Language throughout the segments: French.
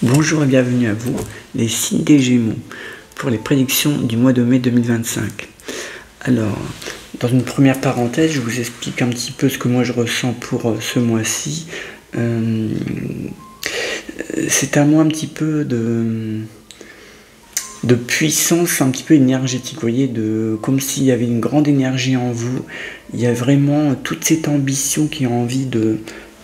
Bonjour et bienvenue à vous, les signes des Gémeaux, pour les prédictions du mois de mai 2025. Alors, dans une première parenthèse, je vous explique un petit peu ce que moi je ressens pour ce mois-ci. C'est un mois un petit peu de puissance, un petit peu énergétique, vous voyez, comme s'il y avait une grande énergie en vous. Il y a vraiment toute cette ambition qui a envie de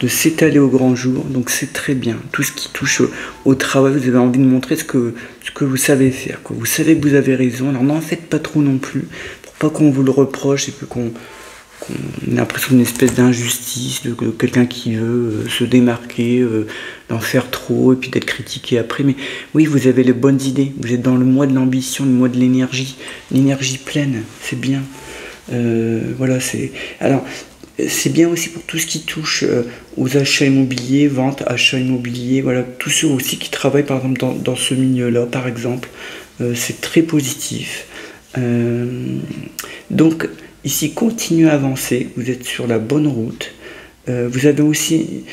s'étaler au grand jour, donc c'est très bien. Tout ce qui touche au travail, vous avez envie de montrer ce que vous savez faire, quoi. Vous savez que vous avez raison, alors n'en faites pas trop non plus, pour pas qu'on vous le reproche et qu'on ait l'impression d'une espèce d'injustice, de quelqu'un qui veut se démarquer, d'en faire trop et puis d'être critiqué après. Mais oui, vous avez les bonnes idées, vous êtes dans le mois de l'ambition, le mois de l'énergie pleine, c'est bien. Voilà, c'est... Alors, c'est bien aussi pour tout ce qui touche aux achats immobiliers, vente, achats immobiliers, voilà, tous ceux aussi qui travaillent par exemple dans ce milieu-là, par exemple, c'est très positif. Donc ici, continuez à avancer, vous êtes sur la bonne route. Vous avez aussi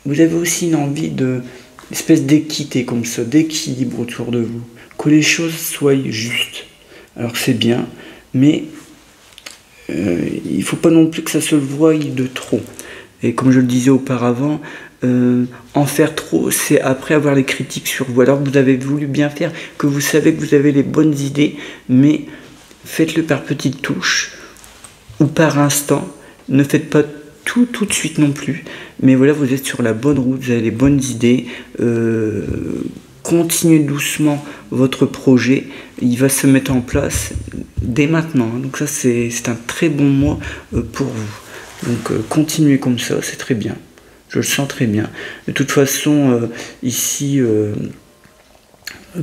une envie de espèce d'équité comme ça, d'équilibre autour de vous, que les choses soient justes. Alors c'est bien, mais il ne faut pas non plus que ça se voie de trop. Et comme je le disais auparavant, en faire trop, c'est après avoir les critiques sur vous. Alors vous avez voulu bien faire, que vous savez que vous avez les bonnes idées, mais faites-le par petites touches ou par instant. Ne faites pas tout de suite non plus. Mais voilà, vous êtes sur la bonne route, vous avez les bonnes idées. Continuez doucement votre projet, il va se mettre en place dès maintenant. Donc ça, c'est un très bon mois pour vous. Donc continuez comme ça, c'est très bien. Je le sens très bien. De toute façon, ici,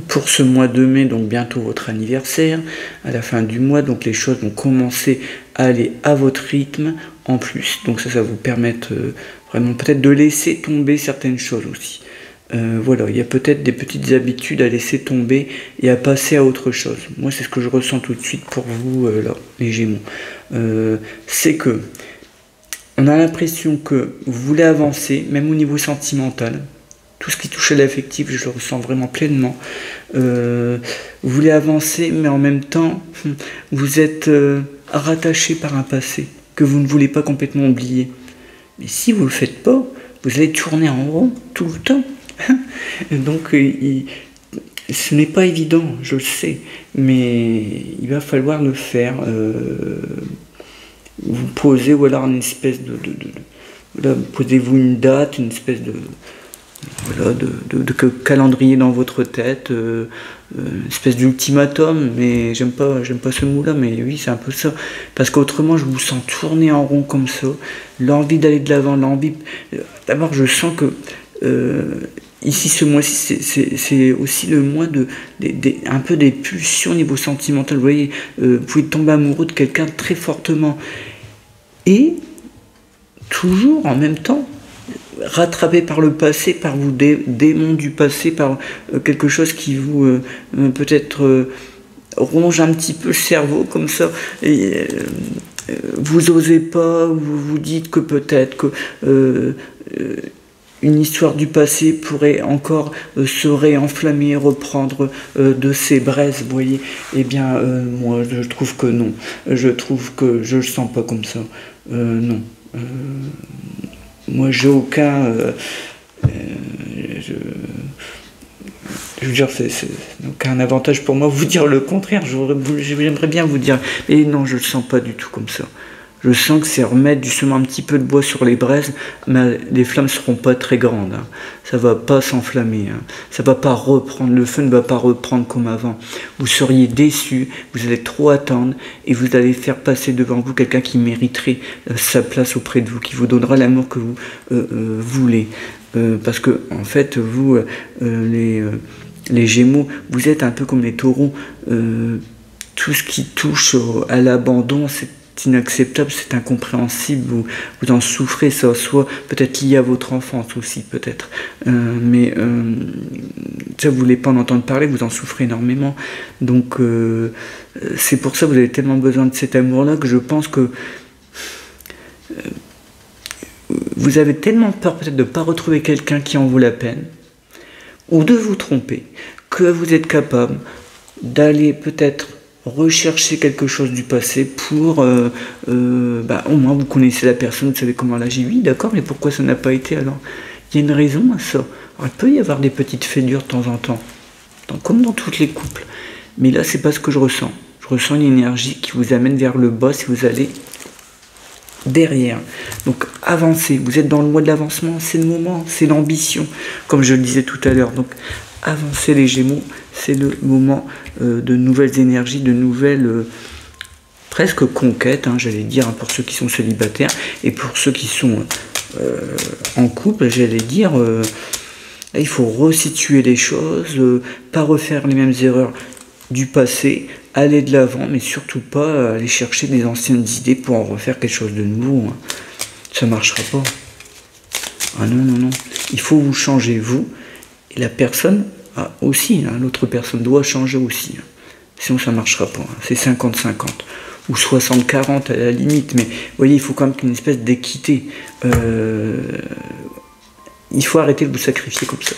pour ce mois de mai, donc bientôt votre anniversaire, à la fin du mois, donc les choses vont commencer à aller à votre rythme en plus. Donc ça va vous permettre vraiment peut-être de laisser tomber certaines choses aussi. Voilà, il y a peut-être des petites habitudes à laisser tomber et à passer à autre chose. Moi, c'est ce que je ressens tout de suite pour vous, là, les Gémeaux. C'est que on a l'impression que vous voulez avancer, même au niveau sentimental. Tout ce qui touche à l'affectif, je le ressens vraiment pleinement. Vous voulez avancer, mais en même temps, vous êtes rattaché par un passé que vous ne voulez pas complètement oublier. Mais si vous ne le faites pas, vous allez tourner en rond tout le temps. Donc ce n'est pas évident, je le sais, mais il va falloir le faire. Vous posez ou alors une espèce voilà, posez-vous une date, une espèce de calendrier dans votre tête, une espèce d'ultimatum, mais j'aime pas ce mot-là, mais oui, c'est un peu ça. Parce qu'autrement, je vous sens tourner en rond comme ça, l'envie d'aller de l'avant, l'envie... D'abord, je sens que ici, ce mois-ci, c'est aussi le mois un peu des pulsions au niveau sentimental. Vous voyez, vous pouvez tomber amoureux de quelqu'un très fortement. Et, toujours en même temps, rattrapé par le passé, par vos démons du passé, par quelque chose qui vous, peut-être, ronge un petit peu le cerveau, comme ça. Et, vous osez pas, vous vous dites que peut-être que... une histoire du passé pourrait encore se réenflammer, reprendre de ses braises, vous voyez. Eh bien, moi, je trouve que non. Je trouve que je le sens pas comme ça. Non. Moi, j'ai aucun... je veux dire, c'est aucun avantage pour moi vous dire le contraire. J'aimerais bien vous dire, mais non, je le sens pas du tout comme ça. Je sens que c'est remettre justement un petit peu de bois sur les braises, mais les flammes ne seront pas très grandes. Hein. Ça ne va pas s'enflammer. Hein. Ça va pas reprendre. Le feu ne va pas reprendre comme avant. Vous seriez déçus, vous allez trop attendre, et vous allez faire passer devant vous quelqu'un qui mériterait sa place auprès de vous, qui vous donnera l'amour que vous voulez. Parce que, en fait, vous, les Gémeaux, vous êtes un peu comme les taureaux. Tout ce qui touche à l'abandon, c'est inacceptable, c'est incompréhensible, vous en souffrez, ça soit peut-être lié à votre enfance aussi, peut-être. Mais ça, vous ne voulez pas en entendre parler, vous en souffrez énormément. Donc, c'est pour ça que vous avez tellement besoin de cet amour-là que je pense que vous avez tellement peur peut-être de ne pas retrouver quelqu'un qui en vaut la peine, ou de vous tromper, que vous êtes capable d'aller peut-être rechercher quelque chose du passé pour, au moins vous connaissez la personne, vous savez comment elle agit. Oui, d'accord, mais pourquoi ça n'a pas été alors? Il y a une raison à ça. Alors, il peut y avoir des petites faits durs de temps en temps, comme dans tous les couples. Mais là, c'est pas ce que je ressens. Je ressens une énergie qui vous amène vers le bas si vous allez derrière. Donc avancez, vous êtes dans le mois de l'avancement, c'est le moment, c'est l'ambition, comme je le disais tout à l'heure. Donc avancez les Gémeaux, c'est le moment de nouvelles énergies, de nouvelles presque conquêtes, j'allais dire, pour ceux qui sont célibataires, et pour ceux qui sont en couple, j'allais dire, il faut resituer les choses, pas refaire les mêmes erreurs du passé, aller de l'avant, mais surtout pas aller chercher des anciennes idées pour en refaire quelque chose de nouveau. Ça marchera pas. Ah non, non, non. Il faut vous changer, vous. Et la personne aussi, l'autre personne doit changer aussi. Sinon ça marchera pas. C'est 50-50. Ou 60-40 à la limite. Mais vous voyez, il faut quand même une espèce d'équité. Il faut arrêter de vous sacrifier comme ça.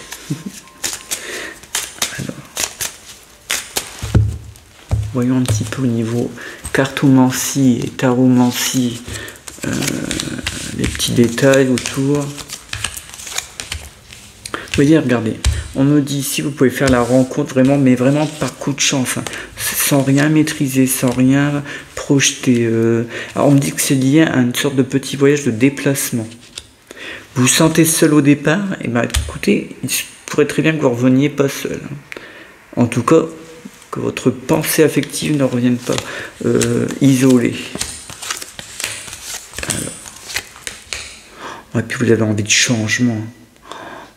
Voyons un petit peu au niveau cartomancie et taromancie, les petits détails autour. Vous voyez, regardez, on me dit ici, vous pouvez faire la rencontre vraiment, mais vraiment par coup de chance, sans rien maîtriser, sans rien projeter. Alors on me dit que c'est lié à une sorte de petit voyage de déplacement. Vous vous sentez seul au départ, et bien écoutez, il pourrait très bien que vous ne reveniez pas seul. En tout cas, que votre pensée affective ne revienne pas isolée. Et puis vous avez envie de changement.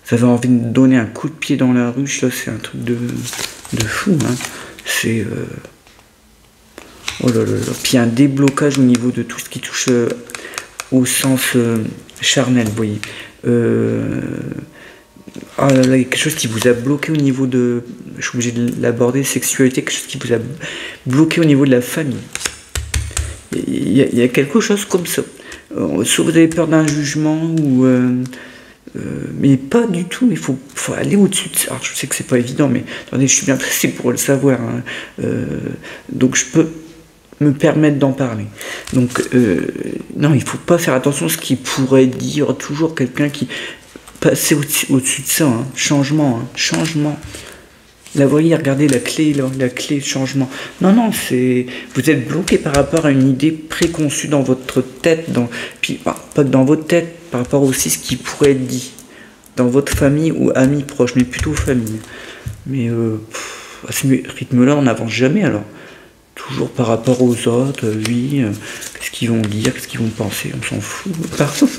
Vous avez envie de donner un coup de pied dans la ruche, là c'est un truc de fou. C'est... oh là là là. Puis un déblocage au niveau de tout ce qui touche au sens charnel, vous voyez. Ah là là, il y a quelque chose qui vous a bloqué au niveau de... Je suis obligé de l'aborder, sexualité, quelque chose qui vous a bloqué au niveau de la famille. Il y a quelque chose comme ça. Soit vous avez peur d'un jugement, ou... mais pas du tout, il faut aller au-dessus de ça. Alors, je sais que c'est pas évident, mais attendez, je suis bien pressé pour le savoir. Donc je peux me permettre d'en parler. Donc, non, il faut pas faire attention à ce qui pourrait dire toujours quelqu'un qui... Passer au-dessus de ça, changement, changement. Là, vous voyez, regardez la clé, là, la clé changement. Non, non, c'est... Vous êtes bloqué par rapport à une idée préconçue dans votre tête, puis pas que dans votre tête, par rapport aussi à ce qui pourrait être dit dans votre famille ou amis proches, mais plutôt famille. Mais à ce rythme-là, on n'avance jamais, alors. Toujours par rapport aux autres, oui, qu'est-ce qu'ils vont dire, qu'est-ce qu'ils vont penser, on s'en fout. Pardon.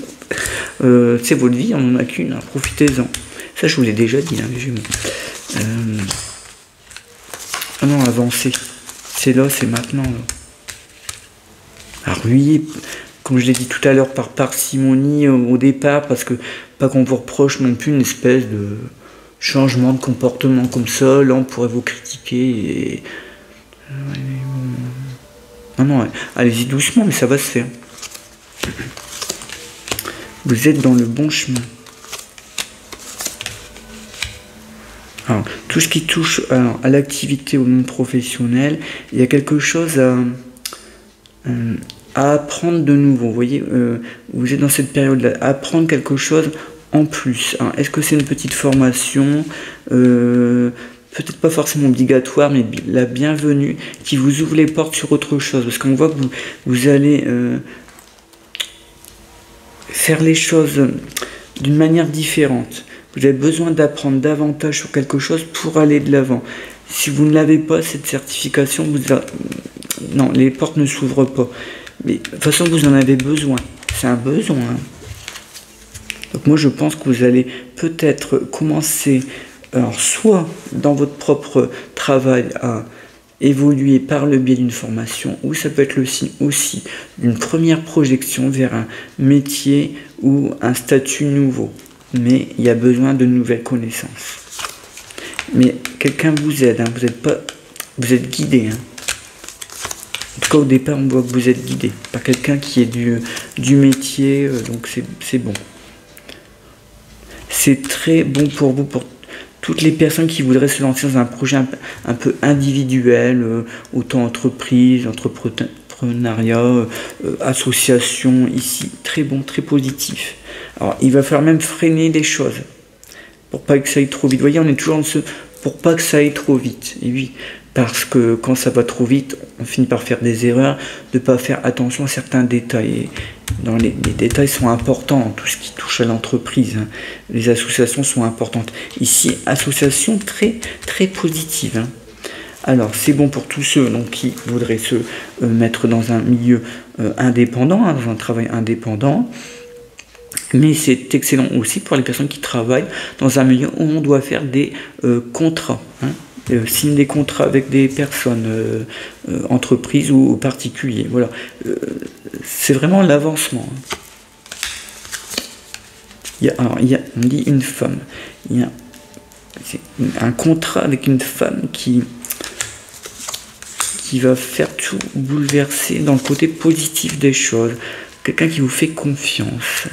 C'est votre vie, on n'en a qu'une, profitez-en. Ça, je vous l'ai déjà dit, les Gémeaux. Ah non, avancez. C'est là, c'est maintenant. Là. Alors, oui, comme je l'ai dit tout à l'heure, par parcimonie au départ, parce que pas qu'on vous reproche non plus une espèce de changement de comportement comme ça. Là, on pourrait vous critiquer et... Non, non, allez-y doucement, mais ça va se faire. Vous êtes dans le bon chemin. Alors, tout ce qui touche à l'activité au monde professionnel, il y a quelque chose à apprendre de nouveau. Vous voyez, vous êtes dans cette période-là, apprendre quelque chose en plus. Est-ce que c'est une petite formation peut-être pas forcément obligatoire, mais la bienvenue, qui vous ouvre les portes sur autre chose, parce qu'on voit que vous allez faire les choses d'une manière différente. Vous avez besoin d'apprendre davantage sur quelque chose pour aller de l'avant. Si vous ne l'avez pas, cette certification, non, les portes ne s'ouvrent pas. Mais de toute façon, vous en avez besoin. C'est un besoin. Donc moi, je pense que vous allez peut-être commencer... Alors, soit dans votre propre travail à évoluer par le biais d'une formation, ou ça peut être le signe aussi d'une première projection vers un métier ou un statut nouveau. Mais il y a besoin de nouvelles connaissances. Mais quelqu'un vous aide, vous êtes guidé. En tout cas, au départ, on voit que vous êtes guidé par quelqu'un qui est du métier, donc c'est bon. C'est très bon pour vous pour toutes les personnes qui voudraient se lancer dans un projet un peu individuel, auto-entreprise, entrepreneuriat, association, ici, très bon, très positif. Alors, il va falloir même freiner les choses pour pas que ça aille trop vite. Vous voyez, on est toujours pour pas que ça aille trop vite. Et oui, parce que quand ça va trop vite, on finit par faire des erreurs, de pas faire attention à certains détails. Et les détails sont importants, tout ce qui touche à l'entreprise. Hein. Les associations sont importantes. Ici, association très, très positive. Hein. Alors, c'est bon pour tous ceux donc, qui voudraient se mettre dans un milieu indépendant, hein, dans un travail indépendant. Mais c'est excellent aussi pour les personnes qui travaillent dans un milieu où on doit faire des contrats. Hein, signe des contrats avec des personnes, entreprises ou particuliers. Voilà. C'est vraiment l'avancement. On dit une femme. Il y a un contrat avec une femme qui va faire tout bouleverser dans le côté positif des choses. Quelqu'un qui vous fait confiance.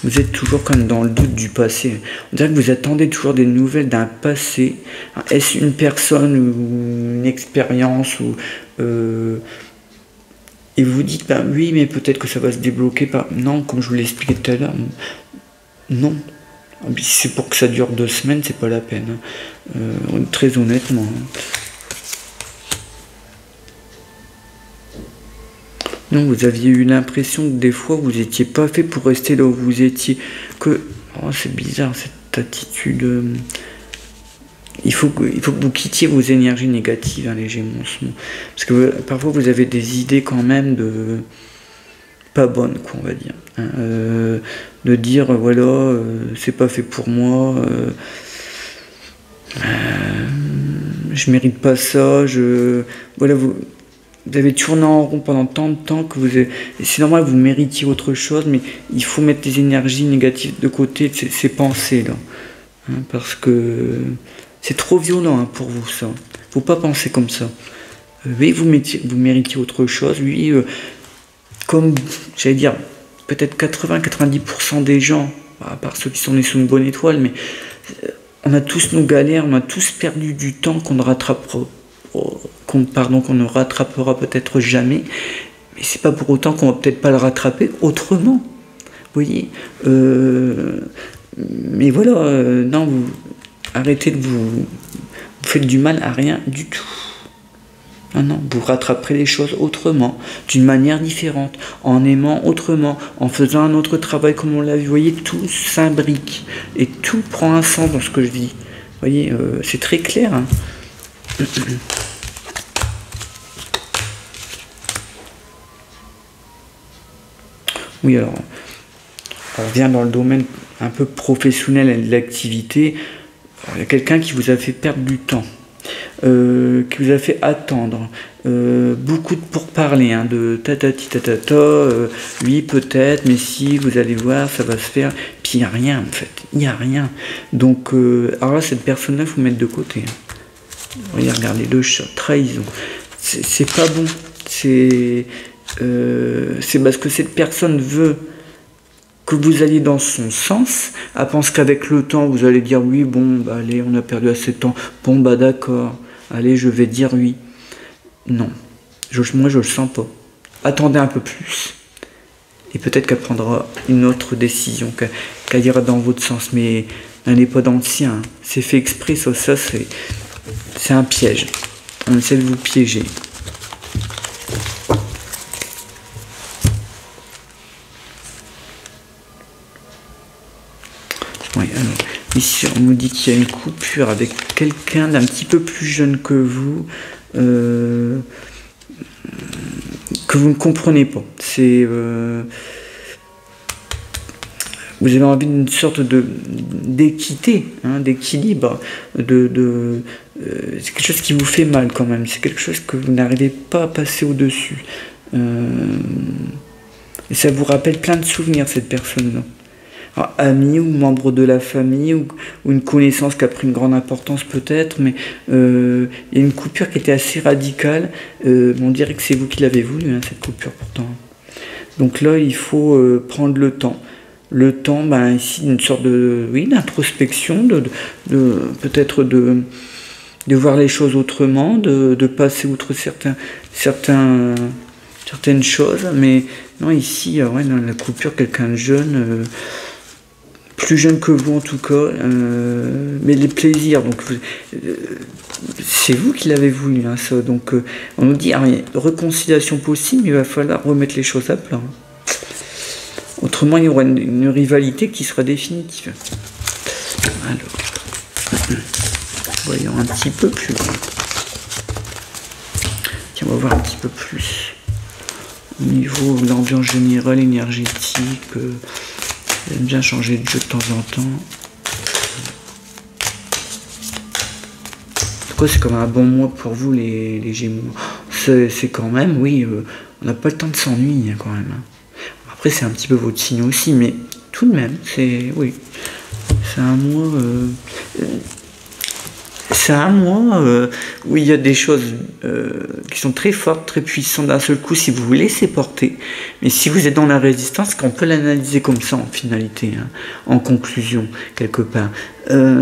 Vous êtes toujours comme dans le doute du passé. On dirait que vous attendez toujours des nouvelles d'un passé. Est-ce une personne ou une expérience ou et vous dites, ben oui, mais peut-être que ça va se débloquer par... Non, comme je vous l'ai expliqué tout à l'heure, non. Si c'est pour que ça dure 2 semaines, c'est pas la peine. Très honnêtement. Non, vous aviez eu l'impression que des fois vous n'étiez pas fait pour rester là où vous étiez. C'est bizarre cette attitude. Il faut que vous quittiez vos énergies négatives, hein, les Gémeaux. Parce que parfois vous avez des idées quand même de pas bonnes, quoi, on va dire. Hein, de dire voilà, c'est pas fait pour moi. Je mérite pas ça. Voilà vous. Vous avez tourné en rond pendant tant de temps que c'est normal que vous méritiez autre chose, mais il faut mettre les énergies négatives de côté, ces pensées-là. Hein, parce que c'est trop violent hein, pour vous, ça. Il ne faut pas penser comme ça. Oui, vous méritiez autre chose. Oui, comme, j'allais dire, peut-être 80-90% des gens, à part ceux qui sont nés sous une bonne étoile, mais on a tous nos galères, on a tous perdu du temps qu'on ne rattrapera qu'on ne rattrapera peut-être jamais, mais c'est pas pour autant qu'on va peut-être pas le rattraper autrement. Vous voyez, mais voilà, non, vous arrêtez de vous faites du mal à rien du tout. Non, vous rattraperez les choses autrement, d'une manière différente, en aimant autrement, en faisant un autre travail comme on l'a vu. Vous voyez, tout s'imbrique et tout prend un sens dans ce que je dis. Vous voyez, c'est très clair. Hein. Oui, alors, on revient dans le domaine un peu professionnel et de l'activité. Il y a quelqu'un qui vous a fait perdre du temps, qui vous a fait attendre, beaucoup de pourparlers, hein, de tatati tatata, oui peut-être, mais si, vous allez voir, ça va se faire. Puis il n'y a rien en fait, il n'y a rien. Donc, alors là, cette personne-là, il faut mettre de côté. Hein. Regardez le chat, trahison. C'est pas bon, c'est parce que cette personne veut que vous alliez dans son sens. Elle pense qu'avec le temps, vous allez dire oui, bon, bah allez, on a perdu assez de temps. Bon, bah d'accord, allez, je vais dire oui. Non, moi je le sens pas. Attendez un peu plus. Et peut-être qu'elle prendra une autre décision, qu'elle ira dans votre sens, mais n'allez pas dans le sien. Hein. C'est fait exprès, ça c'est un piège. On essaie de vous piéger. Oui, alors, ici on nous dit qu'il y a une coupure avec quelqu'un d'un petit peu plus jeune que vous, que vous ne comprenez pas. C'est vous avez envie d'une sorte d'équité, hein, d'équilibre, c'est quelque chose qui vous fait mal quand même, c'est quelque chose que vous n'arrivez pas à passer au-dessus. Et ça vous rappelle plein de souvenirs, cette personne-là. Ami ou membre de la famille ou une connaissance qui a pris une grande importance peut-être, mais il y a une coupure qui était assez radicale. On dirait que c'est vous qui l'avez voulu, hein, cette coupure pourtant. Donc là, il faut prendre le temps. Le temps, ben, ici, une sorte de, oui, d'introspection, peut-être de voir les choses autrement, de passer outre certaines choses. Mais non, ici, ouais, dans la coupure, quelqu'un de jeune, plus jeune que vous en tout cas, mais les plaisirs, donc c'est vous qui l'avez voulu, hein, ça. Donc on nous dit, réconciliation possible, il va falloir remettre les choses à plat. Autrement, il y aura une rivalité qui sera définitive. Alors, voyons un petit peu plus loin. Tiens, on va voir un petit peu plus. Au niveau de l'ambiance générale, énergétique, j'aime bien changer de jeu de temps en temps. C'est comme un bon mois pour vous, les Gémeaux. C'est quand même, oui, on n'a pas le temps de s'ennuyer, quand même. Après, c'est un petit peu votre signe aussi, mais tout de même, oui, c'est un mois... C'est un mois où il y a des choses qui sont très fortes, très puissantes d'un seul coup si vous vous laissez porter. Mais si vous êtes dans la résistance, qu'on peut l'analyser comme ça en finalité, hein, en conclusion, quelque part.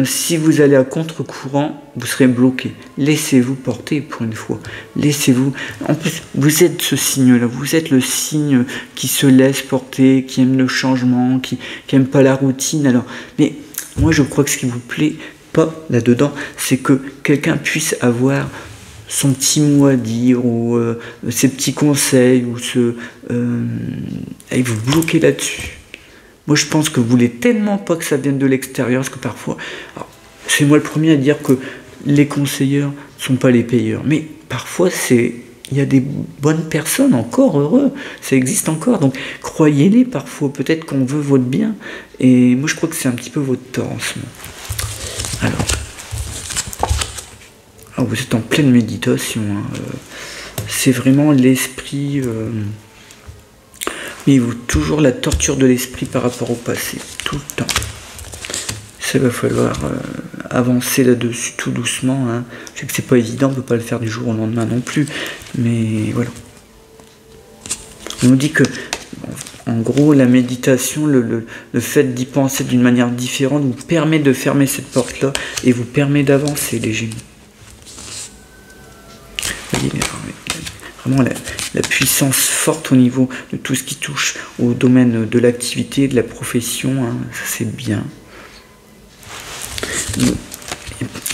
Si vous allez à contre-courant, vous serez bloqué. Laissez-vous porter pour une fois. Laissez-vous. En plus, vous êtes ce signe-là. Vous êtes le signe qui se laisse porter, qui aime le changement, qui aime pas la routine. Alors, mais moi, je crois que ce qui vous plaît là-dedans, c'est que quelqu'un puisse avoir son petit mot à dire ou ses petits conseils ou et vous bloquez là-dessus. Moi, je pense que vous voulez tellement pas que ça vienne de l'extérieur, parce que parfois, c'est moi le premier à dire que les conseilleurs sont pas les payeurs, mais parfois il y a des bonnes personnes, encore heureux, ça existe encore, donc croyez-les parfois, peut-être qu'on veut votre bien, et moi je crois que c'est un petit peu votre tort en ce moment. Alors, vous êtes en pleine méditation, hein. C'est vraiment l'esprit, mais vous toujours la torture de l'esprit par rapport au passé, tout le temps. Ça va falloir avancer là-dessus tout doucement, hein. Je sais que c'est pas évident, on peut pas le faire du jour au lendemain non plus, mais voilà. On nous dit que en gros, la méditation, le fait d'y penser d'une manière différente vous permet de fermer cette porte-là et vous permet d'avancer, les Gémeaux. Vous voyez, vraiment la puissance forte au niveau de tout ce qui touche au domaine de l'activité, de la profession, hein, ça c'est bien.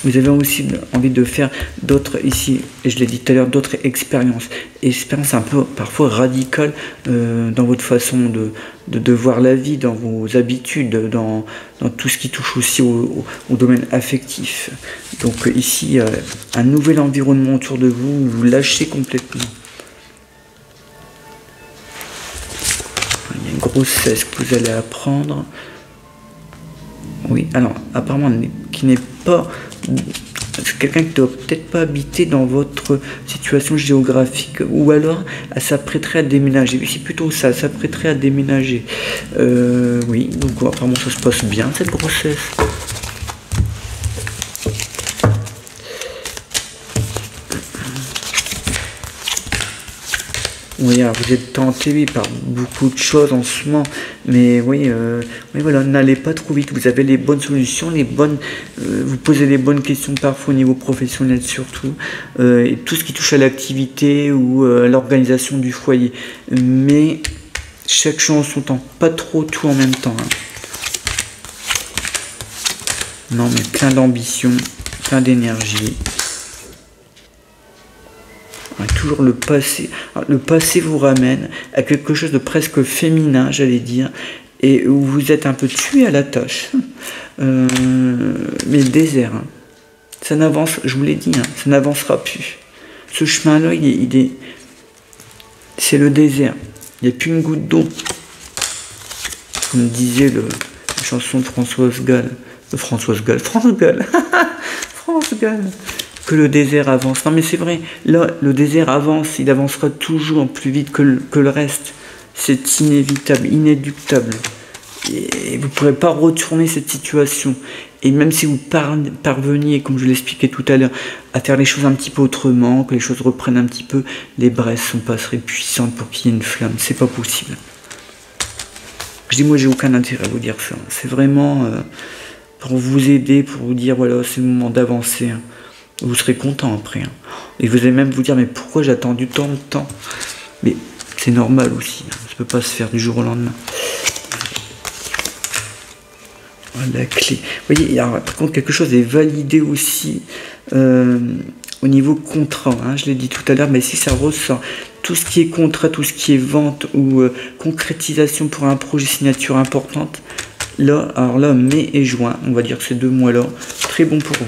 Vous avez aussi envie de faire d'autres, ici, et je l'ai dit tout à l'heure, d'autres expériences un peu parfois radicales dans votre façon de voir la vie, dans vos habitudes, dans tout ce qui touche aussi au domaine affectif. Donc ici, un nouvel environnement autour de vous, vous lâchez complètement. Il y a une grossesse que vous allez apprendre. Oui, alors apparemment qui n'est pas... C'est quelqu'un qui ne doit peut-être pas habiter dans votre situation géographique, ou alors elle s'apprêterait à déménager. Oui, c'est plutôt ça, elle s'apprêterait à déménager. Oui, donc apparemment ça se passe bien cette grossesse. Oui, alors vous êtes tenté, oui, par beaucoup de choses en ce moment, mais oui, voilà, n'allez pas trop vite. Vous avez les bonnes solutions, vous posez les bonnes questions parfois au niveau professionnel surtout, et tout ce qui touche à l'activité ou à l'organisation du foyer. Mais chaque chose en son temps, pas trop tout en même temps. Hein. Non, mais plein d'ambition, plein d'énergie. Toujours le passé. Le passé vous ramène à quelque chose de presque féminin, j'allais dire, et où vous êtes un peu tué à la tâche. Mais le désert, hein, ça n'avance, je vous l'ai dit, hein, ça n'avancera plus. Ce chemin-là, c'est le désert. Il n'y a plus une goutte d'eau. Comme disait la chanson de Françoise Gall. France Gall. Que le désert avance. Non mais c'est vrai, là le désert avance, il avancera toujours plus vite que le reste. C'est inévitable, inéluctable. Et vous ne pourrez pas retourner cette situation. Et même si vous parveniez, comme je l'expliquais tout à l'heure, à faire les choses un petit peu autrement, que les choses reprennent un petit peu, les braises sont pas très puissantes pour qu'il y ait une flamme. C'est pas possible. Je dis, moi, j'ai aucun intérêt à vous dire ça. C'est vraiment pour vous aider, pour vous dire, voilà, c'est le moment d'avancer. Hein. Vous serez content après. Hein. Et vous allez même vous dire, mais pourquoi j'ai attendu tant de temps? Mais c'est normal aussi. Hein. Ça ne peut pas se faire du jour au lendemain. La clé. Vous voyez, alors, par contre, quelque chose est validé aussi au niveau contrat. Hein, je l'ai dit tout à l'heure, mais ici, ça ressort. Tout ce qui est contrat, tout ce qui est vente ou concrétisation pour un projet signature importante, là, alors là, mai et juin, on va dire que ces 2 mois-là, très bon pour vous.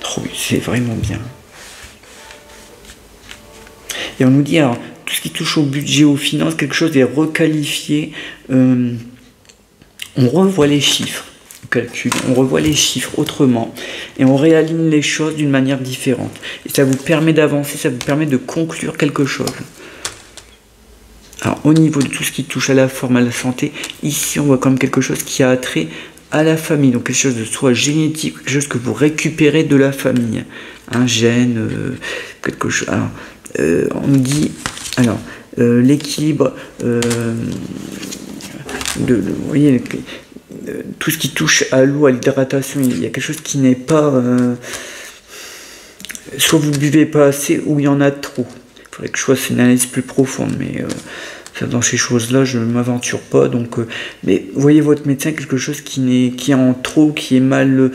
Oh oui, c'est vraiment bien. Et on nous dit, alors, tout ce qui touche au budget, aux finances, quelque chose est requalifié. On revoit les chiffres, on calcule, on revoit les chiffres autrement et on réaligne les choses d'une manière différente. Et ça vous permet d'avancer, ça vous permet de conclure quelque chose. Alors au niveau de tout ce qui touche à la forme, à la santé, ici on voit quand même quelque chose qui a attrait à la famille. Donc quelque chose de soit génétique, quelque chose que vous récupérez de la famille. Un gène, quelque chose. Alors, on nous dit, alors, l'équilibre... vous voyez, tout ce qui touche à l'eau, à l'hydratation, il y a quelque chose qui n'est pas... soit vous buvez pas assez ou il y en a trop. Il faudrait que je fasse une analyse plus profonde, mais dans ces choses-là, je ne m'aventure pas. Donc, mais voyez votre médecin, quelque chose qui est en trop, qui est mal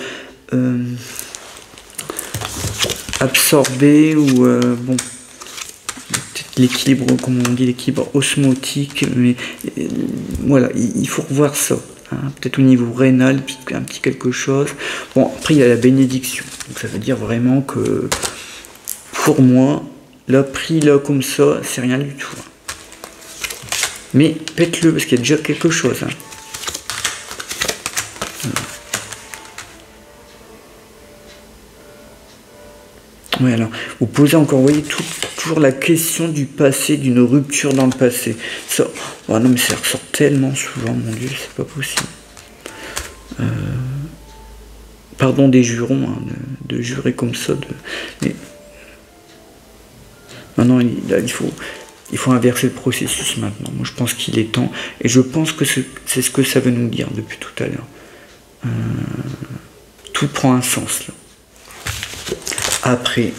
absorbé ou bon... l'équilibre, comme on dit, l'équilibre osmotique, mais voilà, il faut revoir ça. Hein, peut-être au niveau rénal, un petit quelque chose. Bon, après, il y a la bénédiction. Donc, ça veut dire vraiment que, pour moi, là, pris là comme ça, c'est rien du tout. Mais faites-le, parce qu'il y a déjà quelque chose. Hein. Oui, alors, vous posez encore, vous voyez, toujours la question du passé, d'une rupture dans le passé. Ça, oh non, mais ça ressort tellement souvent, mon Dieu, c'est pas possible. Pardon des jurons, hein, de jurer comme ça. Mais maintenant, il faut inverser le processus maintenant. Moi, je pense qu'il est temps, et je pense que c'est ce que ça veut nous dire depuis tout à l'heure. Tout prend un sens, là. Après,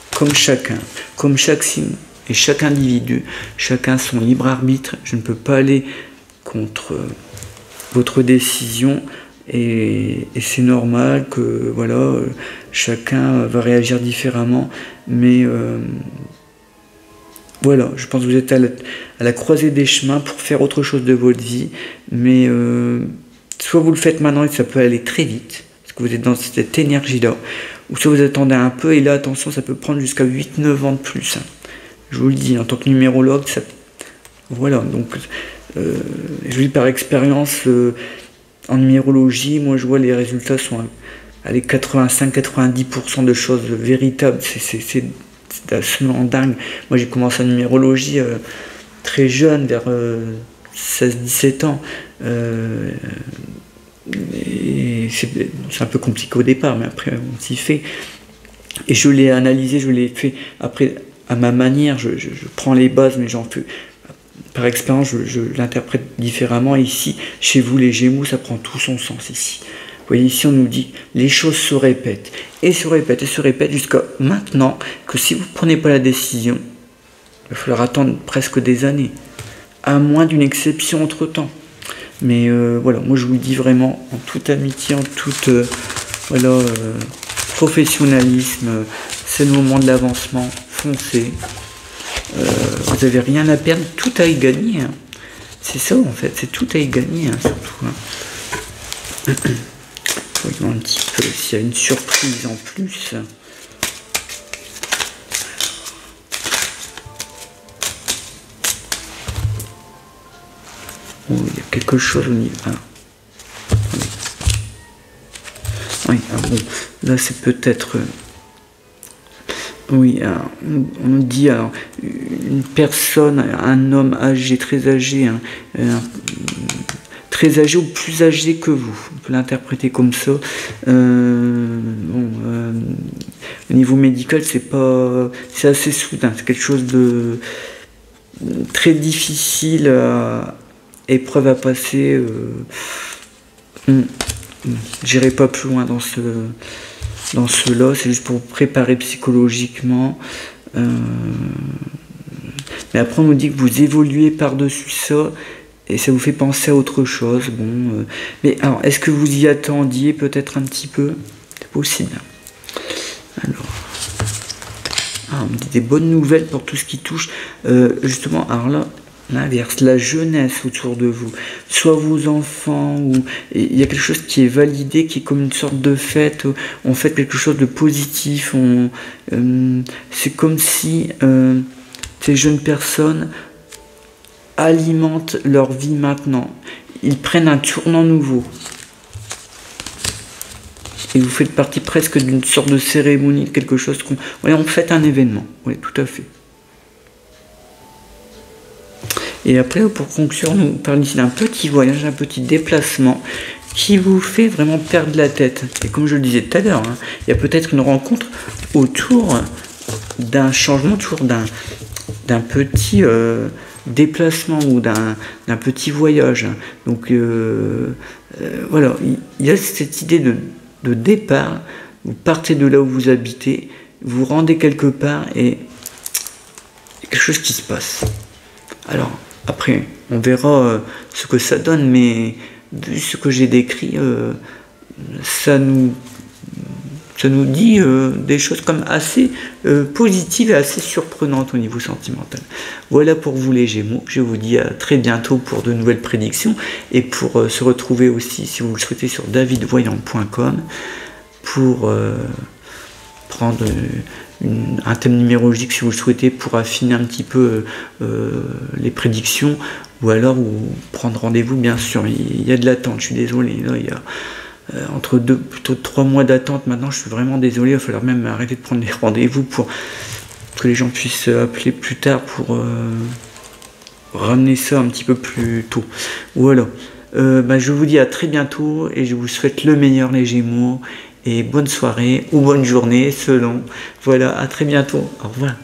comme chaque signe et chaque individu, chacun son libre arbitre, je ne peux pas aller contre votre décision et c'est normal que voilà, chacun va réagir différemment, mais voilà, je pense que vous êtes à la croisée des chemins pour faire autre chose de votre vie, mais soit vous le faites maintenant et ça peut aller très vite, parce que vous êtes dans cette énergie-là, ou soit vous attendez un peu, et là, attention, ça peut prendre jusqu'à 8-9 ans de plus. Hein. Je vous le dis, en tant que numérologue, ça... Voilà, donc, je vous dis par expérience, en numérologie, moi, je vois les résultats sont à 85-90% de choses véritables. C'est absolument dingue. Moi, j'ai commencé en numérologie très jeune, vers 16-17 ans. Et c'est un peu compliqué au départ, mais après on s'y fait. Et je l'ai analysé, je l'ai fait après à ma manière, je prends les bases, mais j'en fais par expérience, je l'interprète différemment. Et ici, chez vous, les Gémeaux, ça prend tout son sens ici. Vous voyez, ici on nous dit, les choses se répètent, et se répètent, et se répètent, jusqu'à maintenant, que si vous ne prenez pas la décision, il va falloir attendre presque des années, à moins d'une exception entre-temps. Mais voilà, moi je vous le dis vraiment en toute amitié, en tout voilà, professionnalisme, c'est le moment de l'avancement, foncez. Vous n'avez rien à perdre, tout à y gagner. Hein. C'est ça en fait, c'est tout à y gagner, hein, surtout. Hein. Voyons un petit peu s'il y a une surprise en plus. Oh, il y a quelque chose au niveau. Ah. Oui, ah bon, là c'est peut-être. Oui, alors, on nous dit alors, une personne, un homme âgé, très âgé, hein, très âgé ou plus âgé que vous. On peut l'interpréter comme ça. Bon, au niveau médical, c'est assez soudain. C'est quelque chose de très difficile épreuve à passer. J'irai pas plus loin dans cela, c'est juste pour vous préparer psychologiquement. Mais après on nous dit que vous évoluez par-dessus ça et ça vous fait penser à autre chose. Bon, mais alors est-ce que vous y attendiez peut-être un petit peu? C'est possible. Alors, on me dit des bonnes nouvelles pour tout ce qui touche justement. Alors là, l'inverse, la jeunesse autour de vous, soit vos enfants, ou il y a quelque chose qui est validé, qui est comme une sorte de fête, on fait quelque chose de positif, c'est comme si ces jeunes personnes alimentent leur vie maintenant, ils prennent un tournant nouveau. Et vous faites partie presque d'une sorte de cérémonie, de quelque chose qu'on... Oui, on fait un événement, oui, tout à fait. Et après, pour conclure, nous parlons ici d'un petit voyage, un petit déplacement qui vous fait vraiment perdre la tête. Et comme je le disais tout à l'heure, il y a peut-être une rencontre autour d'un changement, autour d'un petit déplacement ou d'un petit voyage. Donc voilà, il y a cette idée de départ. Vous partez de là où vous habitez, vous rendez quelque part et il y a quelque chose qui se passe. Alors, après, on verra ce que ça donne, mais vu ce que j'ai décrit, ça nous dit des choses comme assez positives et assez surprenantes au niveau sentimental. Voilà pour vous les Gémeaux. Je vous dis à très bientôt pour de nouvelles prédictions et pour se retrouver aussi, si vous le souhaitez, sur davidvoyant.com pour prendre un thème numérologique si vous le souhaitez pour affiner un petit peu les prédictions ou alors prendre rendez-vous. Bien sûr, il y a de l'attente, je suis désolé, là, il y a entre plutôt 3 mois d'attente maintenant, je suis vraiment désolé, il va falloir même arrêter de prendre des rendez-vous pour que les gens puissent appeler plus tard pour ramener ça un petit peu plus tôt. Voilà, je vous dis à très bientôt et je vous souhaite le meilleur les Gémeaux et bonne soirée ou bonne journée selon. Voilà, à très bientôt, au revoir.